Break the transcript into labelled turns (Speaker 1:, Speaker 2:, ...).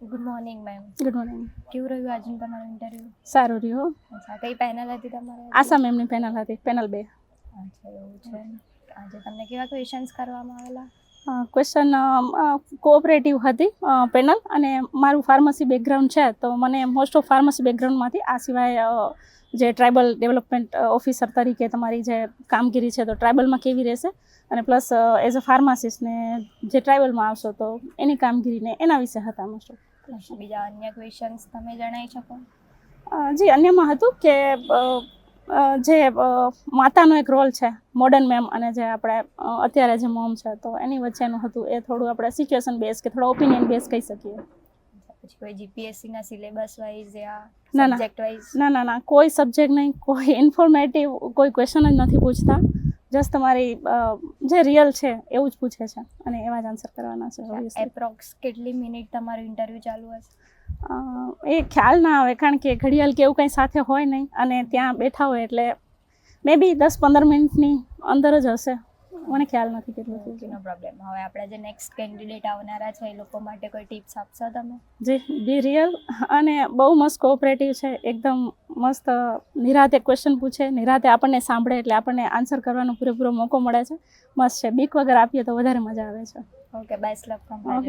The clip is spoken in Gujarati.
Speaker 1: Good morning ma'am.
Speaker 2: Good morning.
Speaker 1: કેવું રહ્યું આજનું તમારું ઇન્ટરવ્યૂ?
Speaker 2: સારું રહ્યું.
Speaker 1: અચ્છા, કઈ પેનલ હતી તમારે?
Speaker 2: આસામ એમની પેનલ હતી, પેનલ 2.
Speaker 1: અચ્છા, એવું છે. આજે તમને કેવા ક્વેશ્ચન્સ કરવામાં આવેલા?
Speaker 2: ક્વેશ્ચન કોઓપરેટિવ હતી પેનલ, અને મારું ફાર્મસી બેકગ્રાઉન્ડ છે તો મને મોસ્ટ ઓફ ફાર્મસી બેકગ્રાઉન્ડમાંથી આ સિવાય જે ટ્રાઇબલ ડેવલપમેન્ટ ઓફિસર તરીકે તમારી જે કામગીરી છે તો ટ્રાઇબલમાં કેવી રહેશે, અને પ્લસ એઝ અ ફાર્માસિસ્ટ ને જે ટ્રાઇબલમાં આવશો તો એની કામગીરીને એના વિશે હતા મોસ્ટ ઓફ.
Speaker 1: બીજા અન્ય ક્વેશ્ચન્સ તમે જણાવી શકો?
Speaker 2: જી, અન્યમાં હતું કે જે માતાનો એક રોલ છે મોડર્ન મેમ અને જે આપણે અત્યારે જે મોમ છે તો એની વચ્ચેનું હતું. એ થોડું આપણે સિચ્યુએશન બેઝ કે થોડા ઓપિનિયન બેઝ કહી શકીએ.
Speaker 1: પછી કોઈ જીપીએસસીના સિલેબસ વાઇઝ યા
Speaker 2: ના
Speaker 1: સબ્જેક્ટ વાઇઝ?
Speaker 2: ના, કોઈ સબ્જેક્ટ નહીં, કોઈ ઇન્ફોર્મેટિવ કોઈ ક્વેશ્ચન જ નથી પૂછતા. જસ્ટ તમારી જે રિયલ છે એવું જ પૂછે છે અને એવા જ આન્સર કરવાના છે.
Speaker 1: એપ્રોક્સ કેટલી મિનિટ તમારું ઇન્ટરવ્યૂ ચાલુ હશે?
Speaker 2: એ ખ્યાલ ના આવે, કારણ કે ઘડિયાળ કે એવું કંઈ સાથે હોય નહીં અને ત્યાં બેઠા હોય એટલે મે બી 10-15 મિનિટની અંદર જ હશે. મને ખ્યાલ નથી કેટલું.
Speaker 1: નો પ્રોબ્લેમ. હવે આપણા જે નેક્સ્ટ કેન્ડિડેટ આવનારા છે એ લોકો માટે કોઈ ટિપ્સ આપશો તમે?
Speaker 2: જી, બી રિયલ અને બહુ મસ્ત કોઓપરેટિવ છે. એકદમ મસ્ત નિરાતે ક્વેશ્ચન પૂછે, નિરાતે આપણને સાંભળે એટલે આપણને આન્સર કરવાનો પૂરેપૂરો મોકો મળે છે. મસ્ત છે. બીક વગર આપીએ તો વધારે મજા આવે છે.
Speaker 1: Okay, best luck from